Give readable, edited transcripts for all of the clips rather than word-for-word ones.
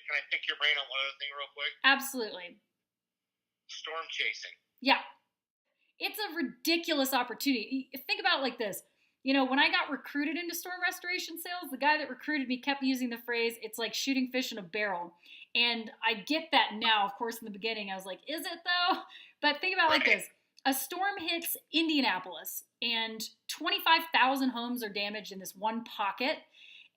can I pick your brain on one other thing real quick? Absolutely. Storm chasing. Yeah. It's a ridiculous opportunity. Think about it like this. When I got recruited into storm restoration sales, the guy that recruited me kept using the phrase, it's like shooting fish in a barrel. And I get that now. Of course, in the beginning, I was like, is it though? But think about it like Right. this. A storm hits Indianapolis, and 25,000 homes are damaged in this one pocket.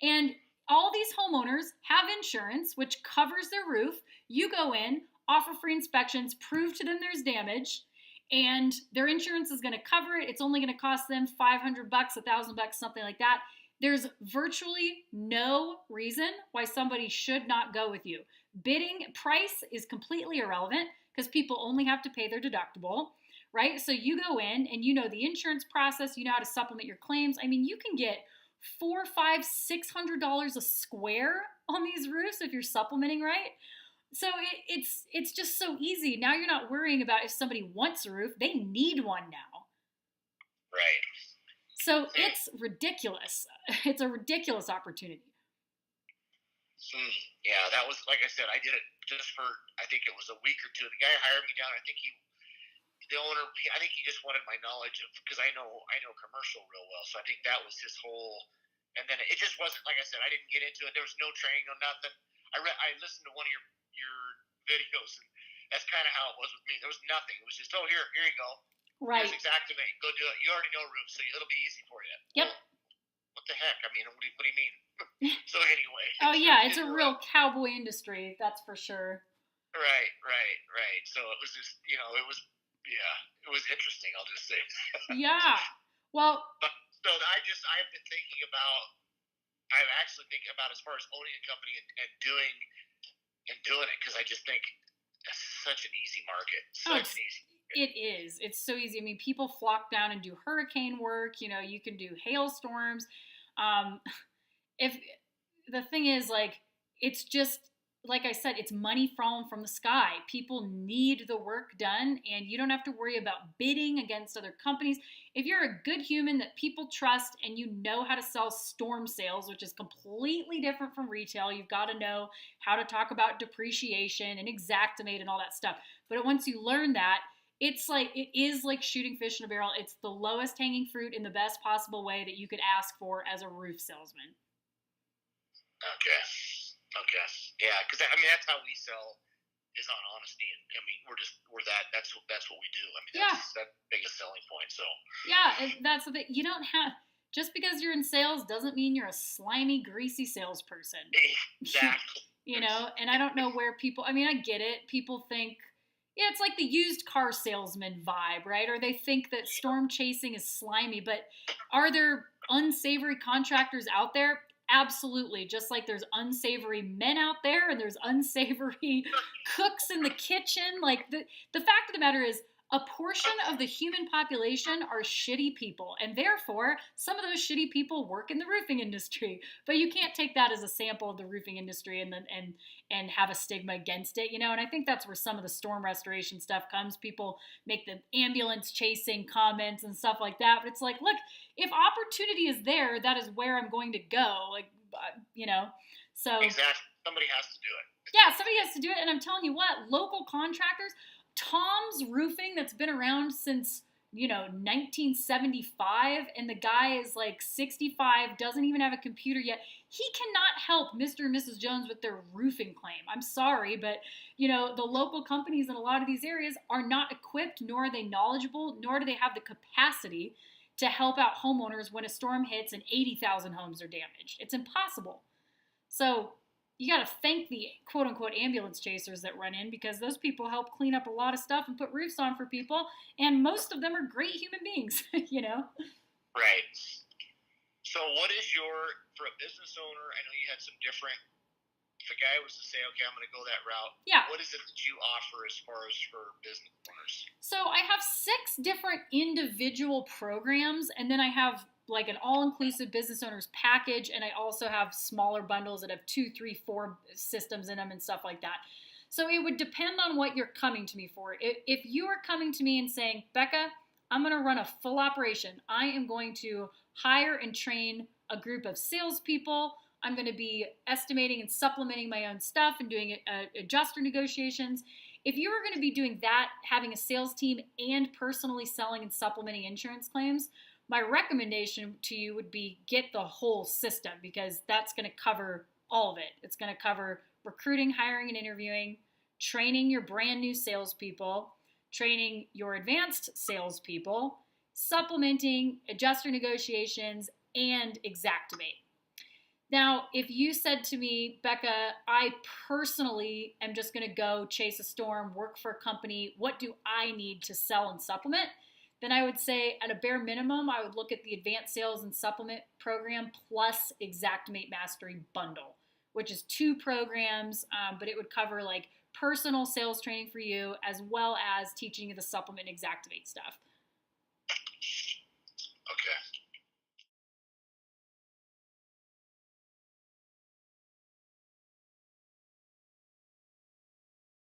And all these homeowners have insurance, which covers their roof. You go in, offer free inspections, prove to them there's damage, and their insurance is going to cover it. It's only going to cost them $500, $1,000, something like that. There's virtually no reason why somebody should not go with you. Bidding price is completely irrelevant because people only have to pay their deductible, right? So you go in and you know the insurance process, you know how to supplement your claims. I mean, you can get $400, $500, $600 a square on these roofs if you're supplementing right. So it's just so easy. Now you're not worrying about if somebody wants a roof; they need one now. Right. So it's ridiculous. It's a ridiculous opportunity. Yeah, that was like I said. I did it just for I think it was a week or two. The guy hired me down. The owner. I think he just wanted my knowledge of because I know commercial real well. So I think that was his whole. And then it just wasn't like I said. I didn't get into it. There was no training, no nothing. I listened to one of your videos, and that's kind of how it was with me. There was nothing. It was just here you go. Right. Here's Exactimate. Go do it. You already know roofs, so it'll be easy for you. Yep. Well, what the heck? I mean, what do you mean? So anyway. Oh yeah, it's a real cowboy industry, that's for sure. Right. So it was just, it was interesting. I'll just say. Yeah. Well. So I've been thinking about. I'm actually thinking about as far as owning a company and doing it because I just think it's such an easy market. Such an easy market. It is. It's so easy. I mean, people flock down and do hurricane work. You can do hailstorms. If the thing is, like, it's just like I said, it's money falling from the sky. People need the work done, and you don't have to worry about bidding against other companies. If you're a good human that people trust and you know how to sell storm sales, which is completely different from retail, you've got to know how to talk about depreciation and Exactimate and all that stuff. But once you learn that, it is like shooting fish in a barrel. It's the lowest hanging fruit in the best possible way that you could ask for as a roof salesman. Okay. Yeah, because I mean that's how we sell is on honesty, and I mean that's what we do. I mean that's the biggest selling point. So yeah, that's the thing. You don't have just because you're in sales doesn't mean you're a slimy, greasy salesperson. Exactly. And I don't know where people. I mean, I get it. People think. Yeah, it's like the used car salesman vibe, right? Or they think that storm chasing is slimy, but are there unsavory contractors out there? Absolutely. Just like there's unsavory men out there and there's unsavory cooks in the kitchen. Like the fact of the matter is a portion of the human population are shitty people. And therefore, some of those shitty people work in the roofing industry. But you can't take that as a sample of the roofing industry and have a stigma against it, And I think that's where some of the storm restoration stuff comes. People make the ambulance chasing comments and stuff like that. But it's like, look, if opportunity is there, that is where I'm going to go. So exactly. Somebody has to do it. Yeah, somebody has to do it. And I'm telling you what, local contractors, Tom's Roofing, that's been around since 1975, and the guy is like 65, doesn't even have a computer yet. He cannot help Mr. and Mrs. Jones with their roofing claim. I'm sorry, but the local companies in a lot of these areas are not equipped, nor are they knowledgeable, nor do they have the capacity to help out homeowners when a storm hits and 80,000 homes are damaged. It's impossible. So you got to thank the quote-unquote ambulance chasers that run in because those people help clean up a lot of stuff and put roofs on for people, and most of them are great human beings, Right. So what is for a business owner, I know you had some different, if a guy was to say, okay, I'm going to go that route, what is it that you offer as far as for business owners? So I have 6 different individual programs, and then I have like an all-inclusive business owners package, and I also have smaller bundles that have 2, 3, 4 systems in them and stuff like that. So it would depend on what you're coming to me for. If you are coming to me and saying, Becca, I'm going to run a full operation. I am going to hire and train a group of salespeople. I'm going to be estimating and supplementing my own stuff and doing adjuster negotiations. If you were going to be doing that, having a sales team and personally selling and supplementing insurance claims, my recommendation to you would be get the whole system, because that's going to cover all of it. It's going to cover recruiting, hiring, and interviewing, training your brand new salespeople, training your advanced salespeople, supplementing, adjuster negotiations, and Xactimate. Now, if you said to me, Becca, I personally am just going to go chase a storm, work for a company, what do I need to sell and supplement? Then I would say at a bare minimum, I would look at the Advanced Sales and Supplement program plus Xactimate Mastery Bundle, which is 2 programs, but it would cover like personal sales training for you as well as teaching you the supplement Xactimate stuff. Okay.